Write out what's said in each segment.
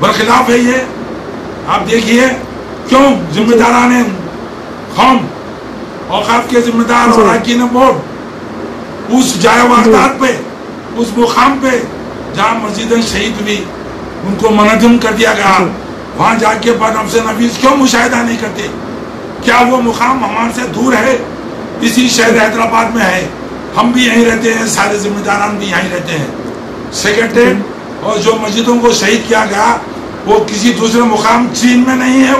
برخلاف ہے یہ. آپ دیکھیے کیوں ذمہ داران قوم اوقاف کے ذمہ دار اور اراکین بورڈ اس جائے واردات پہ اس مقام پہ جہاں مسجدیں شہید ہوئی ان کو منظم کر دیا گیا وہاں جا کے نفس نفیس کیوں مشاہدہ نہیں کرتے؟ کیا وہ مقام ہمارے سے دور ہے؟ اسی شہر حیدرآباد میں ہے, ہم بھی یہیں رہتے ہیں, سارے ذمہ داران بھی یہیں رہتے ہیں. سیکرٹریٹ اور جو مسجدوں کو شہید کیا گیا وہ کسی دوسرے مقام چین میں نہیں ہے,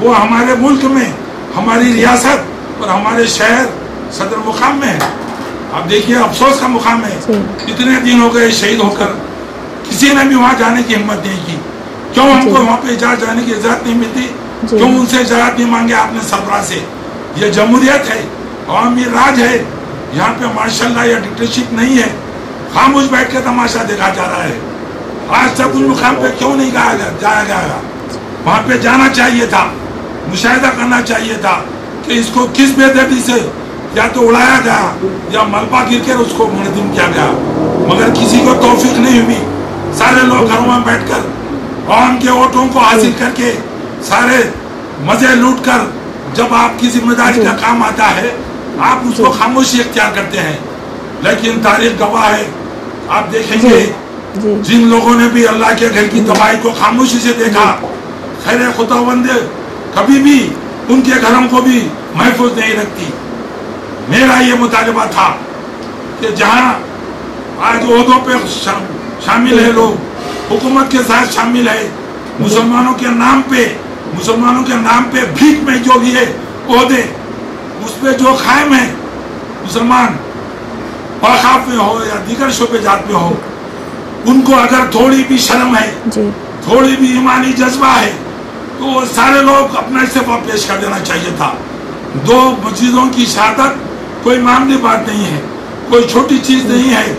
وہ ہمارے ملک میں ہماری ریاست اور ہمارے شہر صدر مقام میں ہے. آپ دیکھیے افسوس کا مقام ہے, اتنے دن ہو گئے شہید ہو کر کسی نے بھی وہاں جانے کی ہمت نہیں کی. کیوں ہم کو وہاں پہ اجازت جانے کی اجازت نہیں ملتی؟ کیوں ان سے اجازت نہیں مانگے آپ نے سربراہ سے؟ یہ جمہوریت ہے, عوامی راج ہے, یہاں پہ ماشاءاللہ یہ ڈکٹیٹرشپ نہیں ہے. خاموش بیٹھ کے تماشا دیکھا جا رہا ہے. آج تک ان مقام پہ کیوں نہیں جایا گیا؟ وہاں پہ جانا چاہیے تھا, مشاہدہ کرنا چاہیے تھا کہ اس کو کس بے دردی سے یا تو اڑایا گیا یا ملبہ گر کر اس کو منظم کیا گیا, مگر کسی کو توفیق نہیں ہوئی. سارے لوگ گھروں میں بیٹھ کر عوام کے ووٹوں کو حاصل کر کے سارے مزے لوٹ کر جب آپ کی ذمہ داری کا کام آتا ہے آپ اس کو خاموشی اختیار کرتے ہیں. لیکن تاریخ گواہ ہے, آپ دیکھیں گے جن لوگوں نے بھی اللہ کے گھر کی تباہی کو خاموشی سے دیکھا, خیر خداوند کبھی بھی ان کے گھروں کو بھی محفوظ نہیں رکھتی. میرا یہ مطالبہ تھا کہ جہاں آج عہدوں پہ شامل ہے لوگ, حکومت کے ساتھ شامل ہے, مسلمانوں کے نام پہ بھیک میں جو بھی ہے عہدے اس پہ جو قائم ہے, مسلمان اوقاف میں ہو یا دیگر شعبے جات میں ہو, ان کو اگر تھوڑی بھی شرم ہے, تھوڑی بھی ایمانی جذبہ ہے تو وہ سارے لوگ اپنا استعفیٰ پیش کر دینا چاہیے تھا. 2 مسجدوں کی شہادت کوئی معمولی بات نہیں ہے, کوئی چھوٹی چیز نہیں ہے.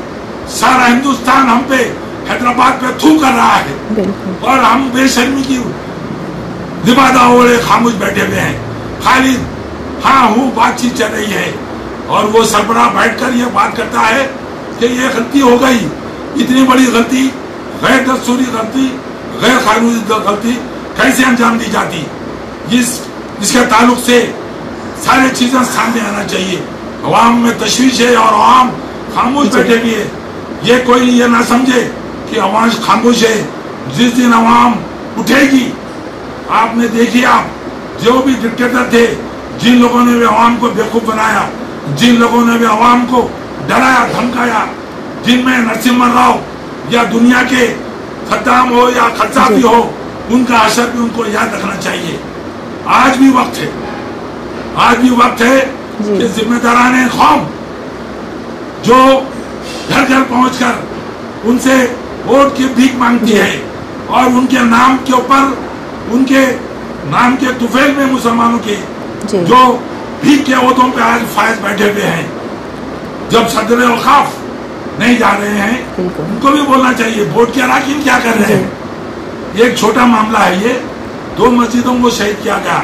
سارا ہندوستان ہم پہ حیدرآباد پہ تھو کر رہا ہے اور ہم بے شرمی کی لبادہ اوڑے خاموش بیٹھے ہوئے ہیں. خالی ہاں ہوں بات چیت چل رہی ہے اور وہ سربراہ بیٹھ کر یہ بات کرتا ہے کہ یہ غلطی ہو گئی. اتنی بڑی غلطی, غیر دستوری غلطی, غیر قانونی غلطی کیسے انجام دی جاتی؟ اس کے تعلق سے سارے چیزیں سامنے آنا چاہیے. عوام میں تشویش ہے اور عوام خاموش بیٹھے بھی ہے. یہ کوئی یہ نہ سمجھے کہ عوام خاموش ہے. جس دن عوام اٹھے گی, آپ نے دیکھیے آپ جو بھی ڈکٹیٹر تھے, جن لوگوں نے بھی عوام کو بیوقوف بنایا, جن لوگوں نے بھی عوام کو ڈرایا دھمکایا, جن میں نرسمہا راؤ یا دنیا کے صدام ہو یا قذافی ہو, ان کا اثر بھی ان کو یاد رکھنا چاہیے. آج بھی وقت ہے کہ ذمہ داران قوم جو گھر گھر پہنچ کر ان سے ووٹ کی بھیک مانگتی ہے اور ان کے نام کے اوپر, ان کے نام کے طفیل میں مسلمانوں کے جو بھیک کے عہدوں پہ آج فائز بیٹھے ہوئے ہیں, جب صدر اوقاف نہیں جا رہے ہیں ان کو بھی بولنا چاہیے ووٹ کے اراکین کیا کر رہے ہیں. ایک چھوٹا معاملہ ہے یہ, 2 مسجدوں کو شہید کیا گیا.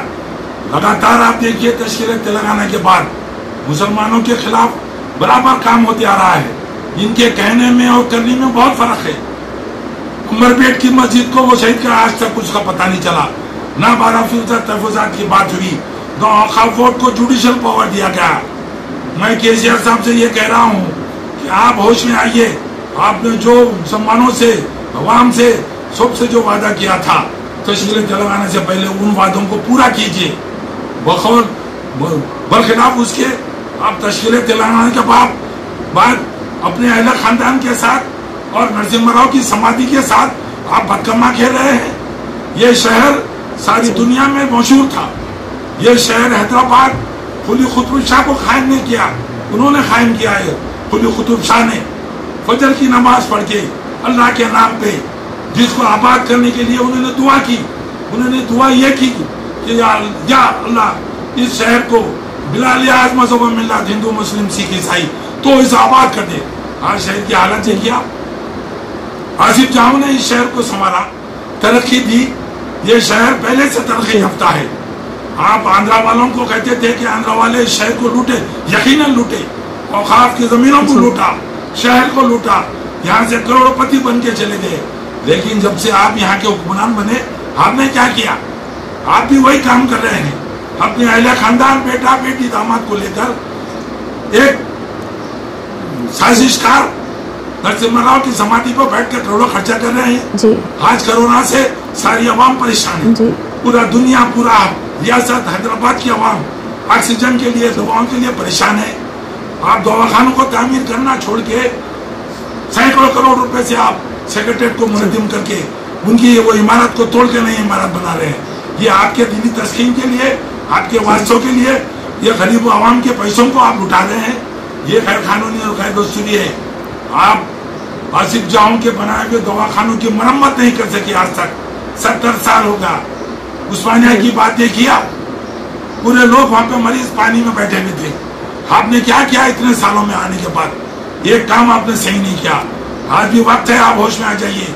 لگاتار آپ دیکھیے تشکیل تلنگانہ کے بعد مسلمانوں کے خلاف برابر کام ہوتے آ رہا ہے. ان کے کہنے میں اور کرنے میں بہت فرق ہے. عمرپیٹ کی مسجد کو وہ شہید کیا, آج تک اس کا پتہ نہیں چلا. نہ 12% تحفظات کی بات ہوئی, نہ اوقاف بورڈ کو جوڈیشل پاور دیا گیا. میں کیسر صاحب سے یہ کہہ رہا ہوں کہ آپ ہوش میں آئیے. آپ نے جو مسلمانوں سے, عوام سے, سب سے جو وعدہ کیا تھا تشکیل تلنگانہ سے پہلے, ان وعدوں کو پورا کیجیے. برخلاف اس کے آپ تشکیل تلنگانہ کے بعد اپنے اہل خاندان کے ساتھ اور نرسمہا راؤ کی سمادھی کے ساتھ آپ بدکما کھیل رہے ہیں. یہ شہر ساری دنیا میں مشہور تھا. یہ شہر حیدرآباد قلی قطب شاہ کو قائم نہیں کیا, انہوں نے قائم کیا ہے. قلی قطب شاہ نے فجر کی نماز پڑھ کے اللہ کے نام پہ جس کو آباد کرنے کے لیے انہوں نے دعا کی. انہوں نے دعا یہ کی کہ یا اللہ اس شہر کو بلا لحاظ مذہب و ملت, ہندو مسلم سکھ عیسائی, تو اسے آباد کر دے. آج شہر کی حالت دیکھیے آپ. آصف جاؤ نے اس شہر کو سنبھالا, ترقی دی. یہ شہر پہلے سے ترقی یافتہ ہے. آپ آندھرا والوں کو کہتے تھے کہ آندھرا والے اس شہر کو لوٹے, یقیناً لوٹے. اوقاف کی زمینوں کو لوٹا, شہر کو لوٹا, یہاں سے کروڑپتی بن کے چلے گئے. لیکن جب سے آپ یہاں کے حکمران بنے آپ نے کیا کیا؟ آپ بھی وہی کام کر رہے ہیں. اپنے اہل خاندان بیٹا بیٹی داماد کو لے کر ایک سازشکار نرسمہا راؤ کی سمادھی پر بیٹھ کر کروڑوں خرچہ کر رہے ہیں. آج کرونا سے ساری عوام پریشان ہے. پورا دنیا پورا ریاست حیدرآباد کی عوام آکسیجن کے لیے دواؤں کے لیے پریشان ہے. آپ دواخانوں کو تعمیر کرنا چھوڑ کے سینکڑوں کروڑ روپے سے آپ سیکریٹریٹ کو منظم کر کے ان کی وہ عمارت کو توڑ کے نئی عمارت بنا رہے ہیں. یہ آپ کے دینی تسکین کے لیے آپ کے واسطوں کے لیے یہ غریب عوام کے پیسوں کو آپ اٹھا رہے ہیں. یہ غیر قانونی اور غیر دستوری ہے. آپ آصف جاؤں کے بنائے ہوئے دواخانوں کی مرمت نہیں کر سکے آج تک. 70 سال ہوگا. عثمانیہ کی بات دیکھیے پورے لوگ وہاں پہ مریض پانی میں بیٹھے ہوئے تھے. آپ نے کیا کیا اتنے سالوں میں آنے کے بعد؟ ایک کام آپ نے صحیح نہیں کیا. آج بھی وقت ہے آپ ہوش میں آ جائیے.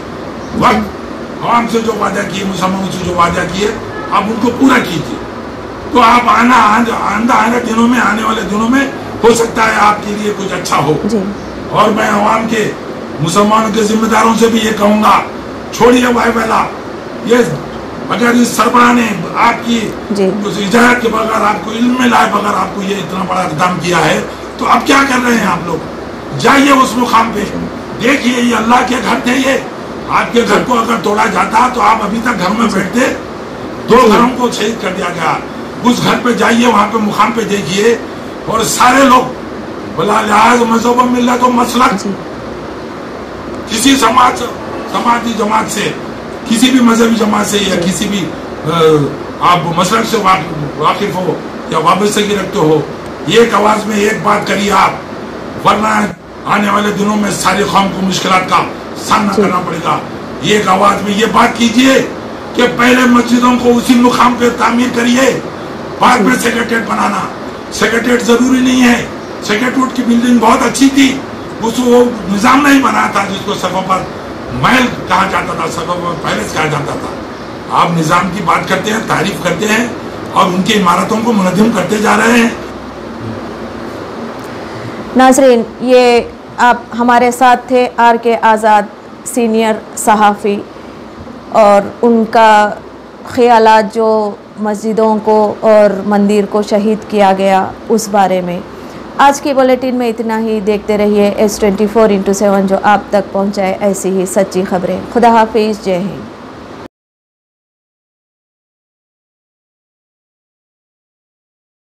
وقت عوام سے جو وعدہ کیے مسلمانوں سے جو وعدہ کیے آپ ان کو پورا کیجیے. تو آپ آنے دنوں میں آنے والے دنوں میں ہو سکتا ہے آپ کے لیے کچھ اچھا ہو. اور میں عوام کے مسلمانوں کے ذمہ داروں سے بھی یہ کہوں گا چھوڑیے وائی ویلا. یہ اگر اس سربراہ نے آپ کی اجازت کے بغیر آپ کو علم میں لائے بغیر آپ کو یہ اتنا بڑا اقدام کیا ہے تو اب کیا کر رہے ہیں آپ لوگ؟ جائیے اس مقام پہ دیکھیے. یہ اللہ کے گھر تھے. یہ آپ کے گھر کو اگر توڑا جاتا تو آپ ابھی تک گھر میں بیٹھتے. 2 گھروں کو شہید کر دیا گیا. اس گھر پہ جائیے وہاں پہ مقام پہ دیکھیے اور سارے لوگ بلا لحاظ مذہب و ملت و مسلک کسی سماجی جماعت سے کسی بھی مذہبی جماعت سے یا کسی بھی آپ مسلک سے واقف ہو یا وابستگی رکھتے ہو ایک آواز میں ایک بات کریے آپ ورنہ آنے والے دنوں میں ساری قوم کو مشکلات کا سامنا کرنا پڑے گا. ایک آواز میں یہ بات کیجئے کہ پہلے مسجدوں کو اسی مقام پہ تعمیر کریے بعد میں سیکریٹریٹ بنانا. سیکریٹریٹ ضروری نہیں ہے. سیکریٹریٹ کی بلڈنگ بہت اچھی تھی. اس کو وہ نظام نہیں بنا تھا جس کو صفاپت محل کہا جاتا تھا صفاپت پیلس کہا جاتا تھا. آپ نظام کی بات کرتے ہیں تعریف کرتے ہیں اور ان کی عمارتوں کو منظم کرتے جا رہے ہیں. ناظرین یہ آپ ہمارے ساتھ تھے آر کے آزاد سینئر صحافی اور ان کا خیالات جو مسجدوں کو اور مندر کو شہید کیا گیا اس بارے میں. آج کی بلیٹن میں اتنا ہی. دیکھتے رہیے S24x7 جو آپ تک پہنچائے ایسی ہی سچی خبریں. خدا حافظ. جے ہند.